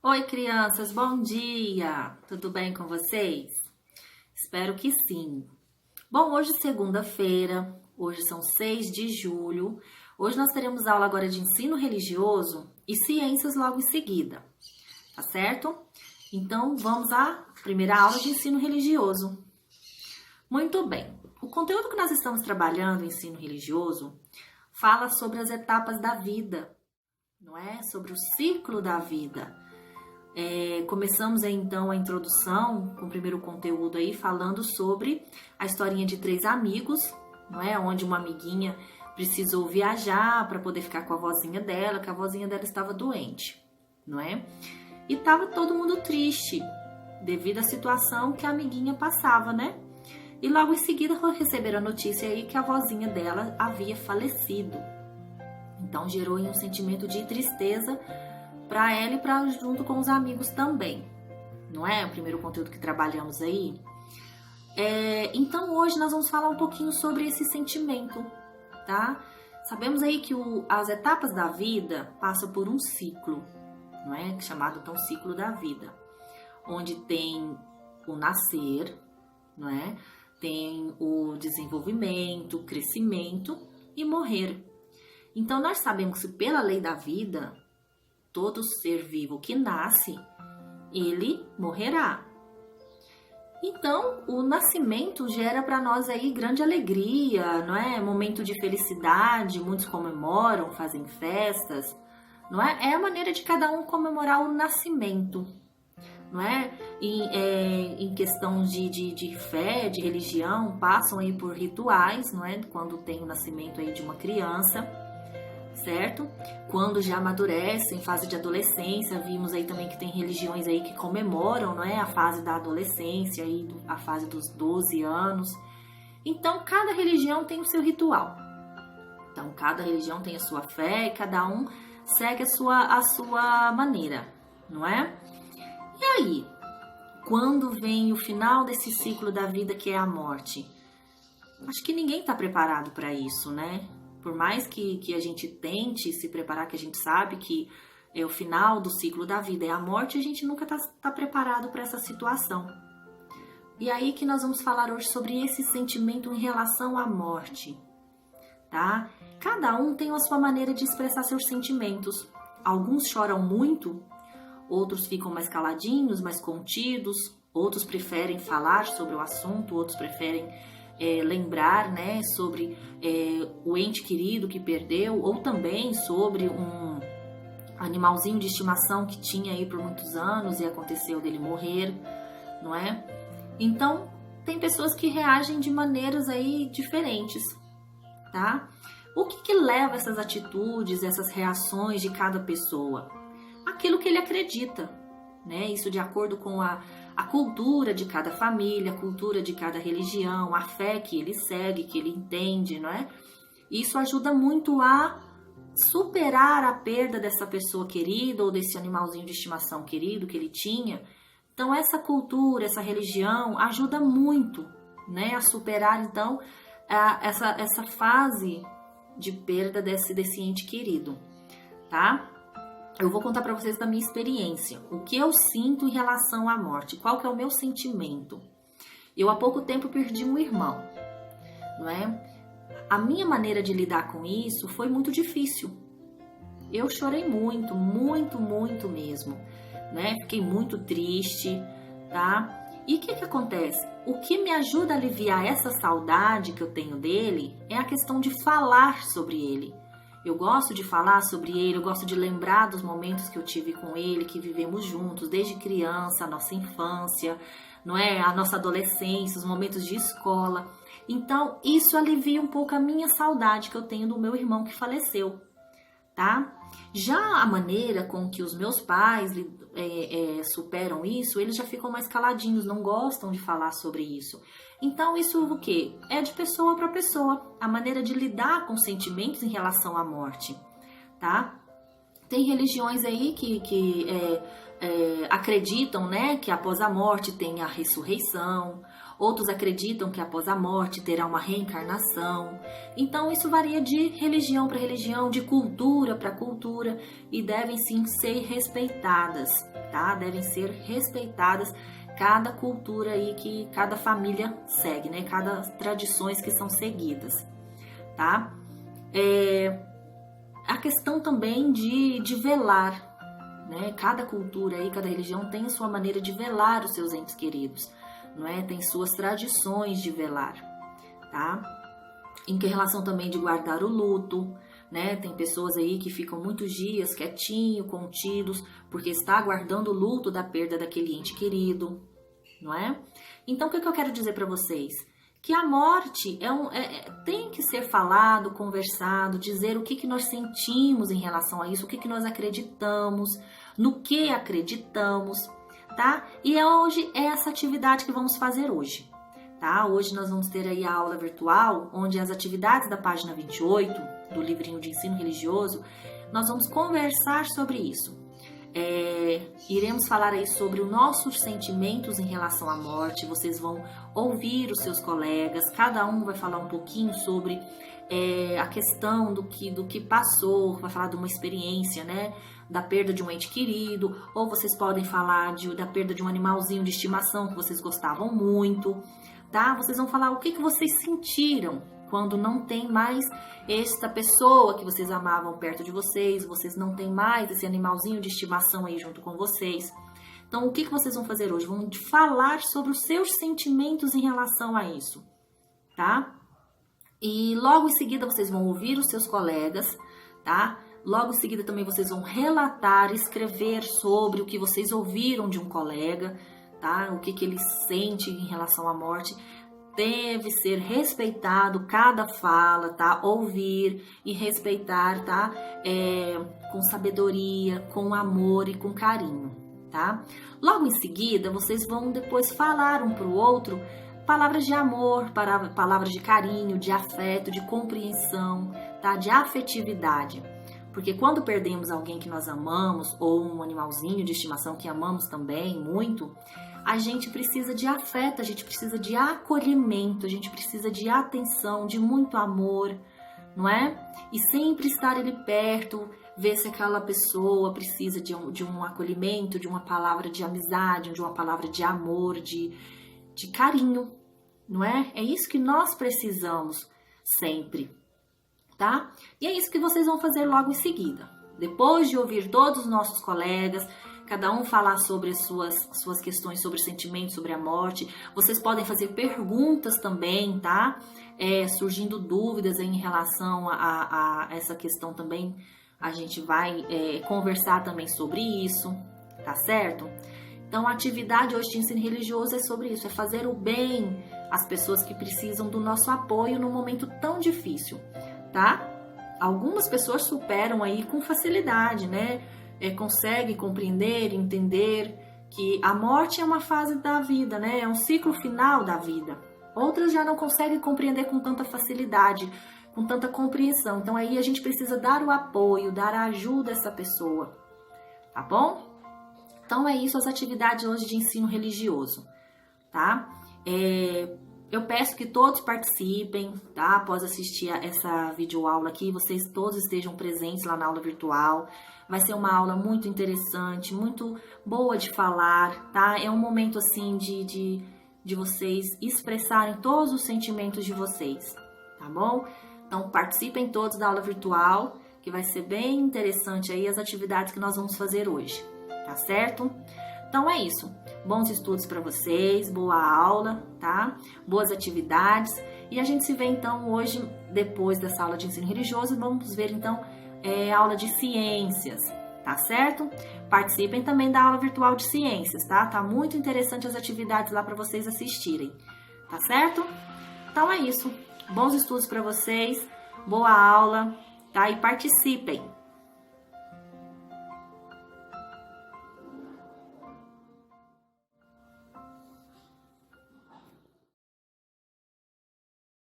Oi, crianças, bom dia! Tudo bem com vocês? Espero que sim. Bom, hoje é segunda-feira, hoje são 6 de julho. Hoje nós teremos aula agora de ensino religioso e ciências logo em seguida, tá certo? Então, vamos à primeira aula de ensino religioso. Muito bem. O conteúdo que nós estamos trabalhando em ensino religioso fala sobre as etapas da vida, não é? Sobre o ciclo da vida. Começamos então a introdução com o primeiro conteúdo aí falando sobre a historinha de 3 amigos, não é? Onde uma amiguinha precisou viajar para poder ficar com a vozinha dela, que a vozinha dela estava doente, não é? E estava todo mundo triste devido à situação que a amiguinha passava, né? E logo em seguida receberam a notícia aí que a vozinha dela havia falecido. Então gerou um sentimento de tristeza para ela e para junto com os amigos também, não é? O primeiro conteúdo que trabalhamos aí. Então hoje nós vamos falar um pouquinho sobre esse sentimento, tá? Sabemos aí que as etapas da vida passam por um ciclo, não é? Chamado então ciclo da vida, onde tem o nascer, não é? Tem o desenvolvimento, o crescimento e morrer. Então nós sabemos que pela lei da vida, todo ser vivo que nasce, ele morrerá. Então, o nascimento gera para nós aí grande alegria, não é? Momento de felicidade, muitos comemoram, fazem festas, não é? É a maneira de cada um comemorar o nascimento, não é? Em questão de fé, de religião, passam aí por rituais, não é? Quando tem o nascimento aí de uma criança, certo? Quando já amadurece em fase de adolescência, vimos aí também que tem religiões aí que comemoram, não é? A fase da adolescência, aí, a fase dos 12 anos. Então, cada religião tem o seu ritual. Então, cada religião tem a sua fé e cada um segue a sua maneira, não é? E aí, quando vem o final desse ciclo da vida que é a morte? Acho que ninguém está preparado para isso, né? Por mais que a gente tente se preparar, que a gente sabe que o final do ciclo da vida é a morte, a gente nunca está preparado para essa situação. E aí que nós vamos falar hoje sobre esse sentimento em relação à morte, tá? Cada um tem a sua maneira de expressar seus sentimentos. Alguns choram muito, outros ficam mais caladinhos, mais contidos, outros preferem falar sobre o assunto, outros preferem lembrar, né, sobre o ente querido que perdeu, ou também sobre um animalzinho de estimação que tinha aí por muitos anos e aconteceu dele morrer, não é? Então, tem pessoas que reagem de maneiras aí diferentes, tá? O que leva essas atitudes, essas reações de cada pessoa? Aquilo que ele acredita, né? Isso de acordo com a cultura de cada família, a cultura de cada religião, a fé que ele segue, que ele entende, não é? Isso ajuda muito a superar a perda dessa pessoa querida ou desse animalzinho de estimação querido que ele tinha. Então, essa cultura, essa religião ajuda muito, né, a superar, então, essa fase de perda desse ente querido, tá? Eu vou contar para vocês da minha experiência, o que eu sinto em relação à morte, qual que é o meu sentimento. Eu há pouco tempo perdi um irmão, não é? A minha maneira de lidar com isso foi muito difícil. Eu chorei muito, muito, muito mesmo, né? Fiquei muito triste, tá? E o que acontece? O que me ajuda a aliviar essa saudade que eu tenho dele é a questão de falar sobre ele. Eu gosto de falar sobre ele, eu gosto de lembrar dos momentos que eu tive com ele, que vivemos juntos, desde criança, a nossa infância, não é? A nossa adolescência, os momentos de escola. Então, isso alivia um pouco a minha saudade que eu tenho do meu irmão que faleceu, tá? Já a maneira com que os meus pais superam isso, eles já ficam mais caladinhos, não gostam de falar sobre isso. Então, isso o quê? É de pessoa para pessoa, a maneira de lidar com sentimentos em relação à morte, tá? Tem religiões aí que acreditam, né, que após a morte tem a ressurreição. outros acreditam que após a morte terá uma reencarnação. Então isso varia de religião para religião, de cultura para cultura e devem sim ser respeitadas, tá? Devem ser respeitadas cada cultura aí que cada família segue, né? Cada tradições que são seguidas, tá? A questão também de velar, né? Cada cultura aí, cada religião tem a sua maneira de velar os seus entes queridos, não é? Tem suas tradições de velar, tá? Em relação também de guardar o luto, né? Tem pessoas aí que ficam muitos dias quietinho, contidos, porque está guardando o luto da perda daquele ente querido, não é? Então, o que eu quero dizer para vocês? Que a morte tem que ser falado, conversado, dizer o que nós sentimos em relação a isso, o que nós acreditamos, no que acreditamos, tá? E hoje é essa atividade que vamos fazer hoje, tá? Hoje nós vamos ter aí a aula virtual, onde as atividades da página 28 do livrinho de ensino religioso, nós vamos conversar sobre isso. Iremos falar aí sobre os nossos sentimentos em relação à morte. Vocês vão ouvir os seus colegas, cada um vai falar um pouquinho sobre a questão do que passou, vai falar de uma experiência, né, da perda de um ente querido, ou vocês podem falar da perda de um animalzinho de estimação que vocês gostavam muito, tá? Vocês vão falar o que vocês sentiram quando não tem mais esta pessoa que vocês amavam perto de vocês não têm mais esse animalzinho de estimação aí junto com vocês. Então, o que vocês vão fazer hoje? Vão falar sobre os seus sentimentos em relação a isso, tá? E logo em seguida vocês vão ouvir os seus colegas, tá? Logo em seguida também vocês vão relatar, escrever sobre o que vocês ouviram de um colega, tá? O que ele sente em relação à morte. Deve ser respeitado cada fala, tá? Ouvir e respeitar, tá? Com sabedoria, com amor e com carinho, tá? Logo em seguida, vocês vão depois falar um para o outro palavras de amor, palavras de carinho, de afeto, de compreensão, tá? De afetividade. Porque quando perdemos alguém que nós amamos, ou um animalzinho de estimação que amamos também muito, a gente precisa de afeto, a gente precisa de acolhimento, a gente precisa de atenção, de muito amor, não é? E sempre estar ali perto, ver se aquela pessoa precisa de um acolhimento, de uma palavra de amizade, de uma palavra de amor, de carinho, não é? É isso que nós precisamos sempre, tá? E é isso que vocês vão fazer logo em seguida. Depois de ouvir todos os nossos colegas, cada um falar sobre as suas questões, sobre sentimentos, sobre a morte. Vocês podem fazer perguntas também, tá? Surgindo dúvidas em relação a essa questão também. A gente vai conversar também sobre isso, tá certo? Então, a atividade hoje de ensino religioso é sobre isso, é fazer o bem às pessoas que precisam do nosso apoio num momento tão difícil, tá? Algumas pessoas superam aí com facilidade, né? Consegue compreender, entender que a morte é uma fase da vida, né? É um ciclo final da vida. Outras já não conseguem compreender com tanta facilidade, com tanta compreensão. Então aí a gente precisa dar o apoio, dar a ajuda a essa pessoa, tá bom? Então é isso, as atividades hoje de ensino religioso, tá? Eu peço que todos participem, tá? Após assistir a essa videoaula aqui, vocês todos estejam presentes lá na aula virtual. Vai ser uma aula muito interessante, muito boa de falar, tá? É um momento, assim, de vocês expressarem todos os sentimentos de vocês, tá bom? Então, participem todos da aula virtual, que vai ser bem interessante aí as atividades que nós vamos fazer hoje, tá certo? Então, é isso. Bons estudos para vocês, boa aula, tá? Boas atividades. E a gente se vê, então, hoje, depois dessa aula de ensino religioso, vamos ver, então, aula de ciências, tá certo? Participem também da aula virtual de ciências, tá? Tá muito interessante as atividades lá para vocês assistirem, tá certo? Então, é isso. Bons estudos para vocês, boa aula, tá? E participem!